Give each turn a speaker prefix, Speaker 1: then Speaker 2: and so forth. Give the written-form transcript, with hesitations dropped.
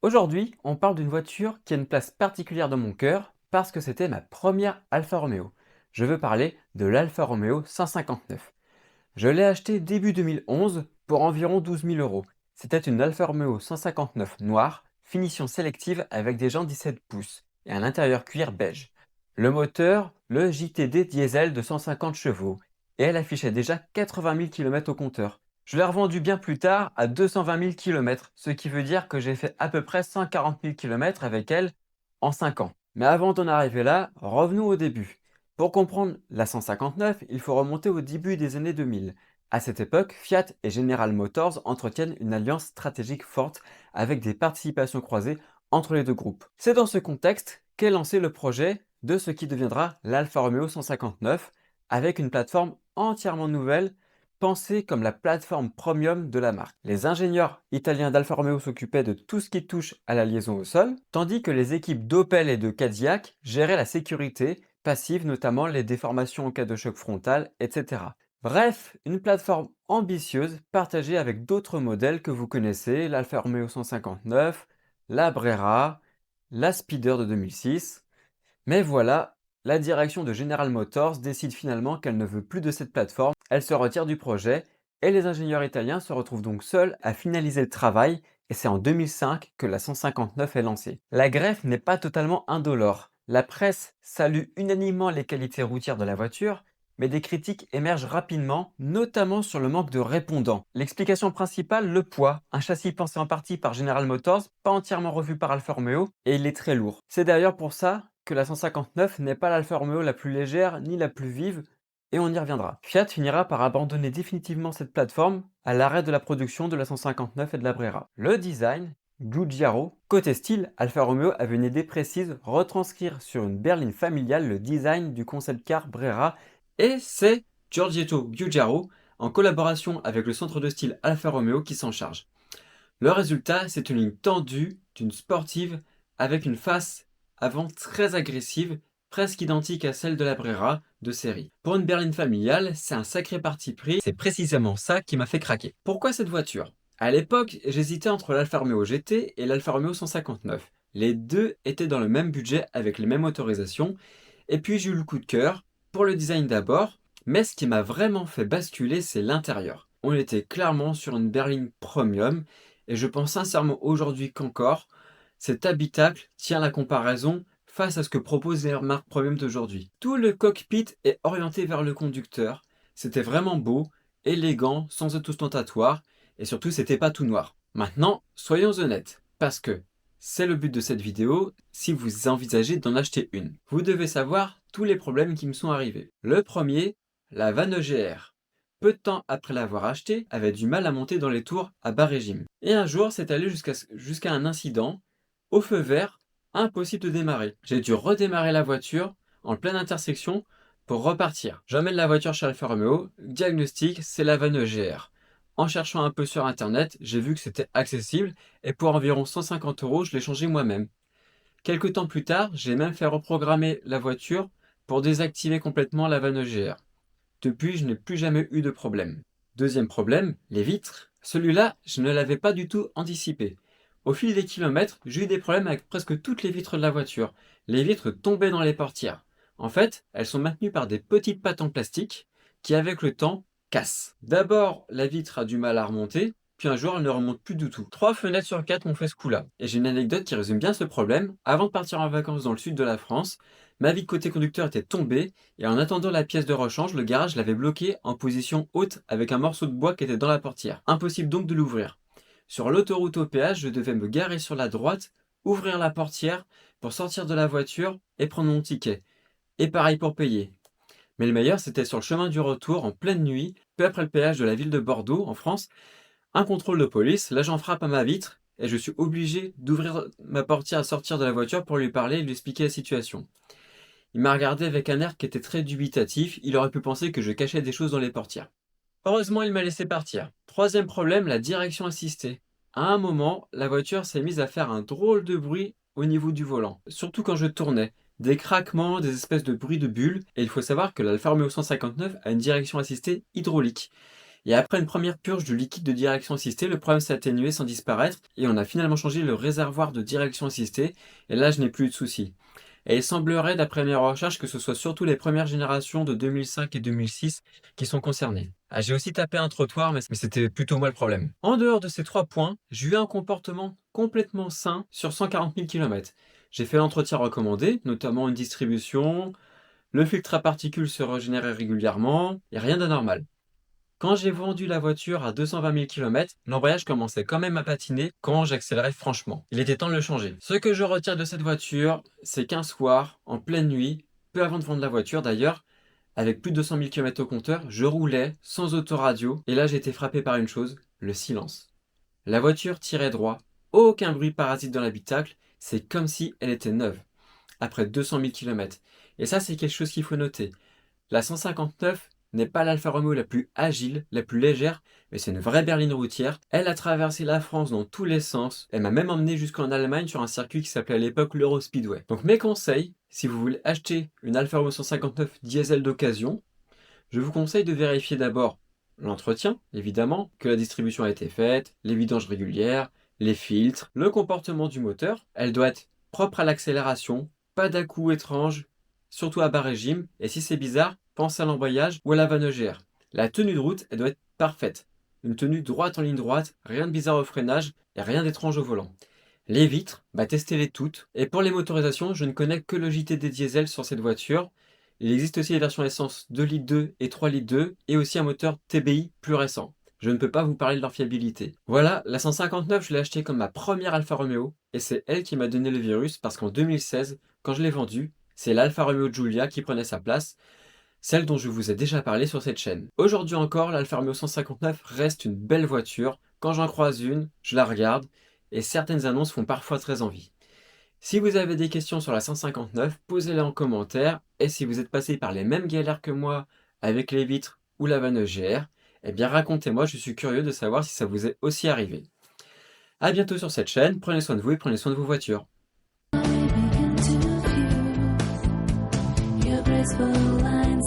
Speaker 1: Aujourd'hui, on parle d'une voiture qui a une place particulière dans mon cœur parce que c'était ma première Alfa Romeo. Je veux parler de l'Alfa Romeo 159. Je l'ai acheté début 2011 pour environ 12 000 euros. C'était une Alfa Romeo 159 noire, finition sélective avec des jantes 17 pouces et un intérieur cuir beige. Le moteur, le JTD diesel de 150 chevaux, et elle affichait déjà 80 000 km au compteur. Je l'ai revendue bien plus tard à 220 000 km, ce qui veut dire que j'ai fait à peu près 140 000 km avec elle en 5 ans. Mais avant d'en arriver là, revenons au début. Pour comprendre la 159, il faut remonter au début des années 2000. À cette époque, Fiat et General Motors entretiennent une alliance stratégique forte avec des participations croisées entre les deux groupes. C'est dans ce contexte qu'est lancé le projet de ce qui deviendra l'Alfa Romeo 159 avec une plateforme entièrement nouvelle pensée comme la plateforme premium de la marque. Les ingénieurs italiens d'Alfa Romeo s'occupaient de tout ce qui touche à la liaison au sol, tandis que les équipes d'Opel et de Cadillac géraient la sécurité passive, notamment les déformations en cas de choc frontal, etc. Bref, une plateforme ambitieuse partagée avec d'autres modèles que vous connaissez, l'Alfa Romeo 159, la Brera, la Speeder de 2006. Mais voilà, la direction de General Motors décide finalement qu'elle ne veut plus de cette plateforme, elle se retire du projet et les ingénieurs italiens se retrouvent donc seuls à finaliser le travail et c'est en 2005 que la 159 est lancée. La greffe n'est pas totalement indolore. La presse salue unanimement les qualités routières de la voiture, mais des critiques émergent rapidement, notamment sur le manque de répondants. L'explication principale, le poids. Un châssis pensé en partie par General Motors, pas entièrement revu par Alfa Romeo, et il est très lourd. C'est d'ailleurs pour ça que la 159 n'est pas l'Alfa Romeo la plus légère ni la plus vive, et on y reviendra. Fiat finira par abandonner définitivement cette plateforme à l'arrêt de la production de la 159 et de la Brera. Le design, Giugiaro. Côté style, Alfa Romeo avait une idée précise, retranscrire sur une berline familiale le design du concept car Brera, et c'est Giorgetto Giugiaro, en collaboration avec le centre de style Alfa Romeo qui s'en charge. Le résultat, c'est une ligne tendue d'une sportive avec une face avant très agressive, presque identique à celle de la Brera de série. Pour une berline familiale, c'est un sacré parti pris, c'est précisément ça qui m'a fait craquer. Pourquoi cette voiture? À l'époque, j'hésitais entre l'Alfa Romeo GT et l'Alfa Romeo 159. Les deux étaient dans le même budget avec les mêmes autorisations, et puis j'ai eu le coup de cœur pour le design d'abord, mais ce qui m'a vraiment fait basculer, c'est l'intérieur. On était clairement sur une berline premium, et je pense sincèrement aujourd'hui qu'encore, cet habitacle tient la comparaison face à ce que proposent les marques premium d'aujourd'hui. Tout le cockpit est orienté vers le conducteur. C'était vraiment beau, élégant, sans être ostentatoire, et surtout c'était pas tout noir. Maintenant, soyons honnêtes, parce que c'est le but de cette vidéo si vous envisagez d'en acheter une. Vous devez savoir tous les problèmes qui me sont arrivés. Le premier, la vanne EGR. Peu de temps après l'avoir achetée, avait du mal à monter dans les tours à bas régime. Et un jour, c'est allé jusqu'à un incident. Au feu vert, impossible de démarrer. J'ai dû redémarrer la voiture en pleine intersection pour repartir. J'emmène la voiture chez Alfa Romeo, diagnostic, c'est la vanne EGR. En cherchant un peu sur internet, j'ai vu que c'était accessible et pour environ 150 euros, je l'ai changé moi-même. Quelques temps plus tard, j'ai même fait reprogrammer la voiture pour désactiver complètement la vanne EGR. Depuis, je n'ai plus jamais eu de problème. Deuxième problème, les vitres. Celui-là, je ne l'avais pas du tout anticipé. Au fil des kilomètres, j'ai eu des problèmes avec presque toutes les vitres de la voiture. Les vitres tombaient dans les portières. En fait, elles sont maintenues par des petites pattes en plastique qui, avec le temps, cassent. D'abord, la vitre a du mal à remonter, puis un jour, elle ne remonte plus du tout. 3 fenêtres sur 4 m'ont fait ce coup-là. Et j'ai une anecdote qui résume bien ce problème. Avant de partir en vacances dans le sud de la France, ma vitre côté conducteur était tombée et en attendant la pièce de rechange, le garage l'avait bloqué en position haute avec un morceau de bois qui était dans la portière. Impossible donc de l'ouvrir. Sur l'autoroute au péage, je devais me garer sur la droite, ouvrir la portière pour sortir de la voiture et prendre mon ticket. Et pareil pour payer. Mais le meilleur, c'était sur le chemin du retour, en pleine nuit, peu après le péage de la ville de Bordeaux, en France, un contrôle de police, l'agent frappe à ma vitre et je suis obligé d'ouvrir ma portière à sortir de la voiture pour lui parler et lui expliquer la situation. Il m'a regardé avec un air qui était très dubitatif, il aurait pu penser que je cachais des choses dans les portières. Heureusement, il m'a laissé partir. Troisième problème, la direction assistée. À un moment, la voiture s'est mise à faire un drôle de bruit au niveau du volant, surtout quand je tournais. Des craquements, des espèces de bruits de bulles, et il faut savoir que l'Alfa Romeo 159 a une direction assistée hydraulique. Et après une première purge du liquide de direction assistée, le problème s'est atténué sans disparaître et on a finalement changé le réservoir de direction assistée et là je n'ai plus eu de soucis. Et il semblerait, d'après mes recherches, que ce soit surtout les premières générations de 2005 et 2006 qui sont concernées. Ah, j'ai aussi tapé un trottoir, mais c'était plutôt moi le problème. En dehors de ces 3 points, j'ai eu un comportement complètement sain sur 140 000 km. J'ai fait l'entretien recommandé, notamment une distribution, le filtre à particules se régénérait régulièrement, et rien d'anormal. Quand j'ai vendu la voiture à 220 000 km, l'embrayage commençait quand même à patiner quand j'accélérais franchement. Il était temps de le changer. Ce que je retiens de cette voiture, c'est qu'un soir, en pleine nuit, peu avant de vendre la voiture d'ailleurs, avec plus de 200 000 km au compteur, je roulais sans autoradio et là j'ai été frappé par une chose, le silence. La voiture tirait droit, aucun bruit parasite dans l'habitacle, c'est comme si elle était neuve, après 200 000 km. Et ça c'est quelque chose qu'il faut noter. La 159 n'est pas l'Alfa Romeo la plus agile, la plus légère, mais c'est une vraie berline routière. Elle a traversé la France dans tous les sens. Elle m'a même emmené jusqu'en Allemagne sur un circuit qui s'appelait à l'époque l'Eurospeedway. Donc mes conseils, si vous voulez acheter une Alfa Romeo 159 diesel d'occasion, je vous conseille de vérifier d'abord l'entretien, évidemment, que la distribution a été faite, les vidanges régulières, les filtres, le comportement du moteur. Elle doit être propre à l'accélération, pas d'à-coups étranges, surtout à bas régime, et si c'est bizarre, pense à l'embrayage ou à la vanne EGR. La tenue de route, elle doit être parfaite. Une tenue droite en ligne droite, rien de bizarre au freinage et rien d'étrange au volant. Les vitres, testez-les toutes. Et pour les motorisations, je ne connais que le JTD diesel sur cette voiture. Il existe aussi les versions essence 2 litres 2 et 3 litres 2 et aussi un moteur TBI plus récent. Je ne peux pas vous parler de leur fiabilité. Voilà, la 159, je l'ai achetée comme ma première Alfa Romeo et c'est elle qui m'a donné le virus parce qu'en 2016, quand je l'ai vendue, c'est l'Alfa Romeo Giulia qui prenait sa place, celle dont je vous ai déjà parlé sur cette chaîne. Aujourd'hui encore, l'Alfa Romeo 159 reste une belle voiture. Quand j'en croise une, je la regarde et certaines annonces font parfois très envie. Si vous avez des questions sur la 159, posez-les en commentaire. Et si vous êtes passé par les mêmes galères que moi avec les vitres ou la vanne EGR, eh bien racontez-moi, je suis curieux de savoir si ça vous est aussi arrivé. A bientôt sur cette chaîne, prenez soin de vous et prenez soin de vos voitures.
Speaker 2: Graceful line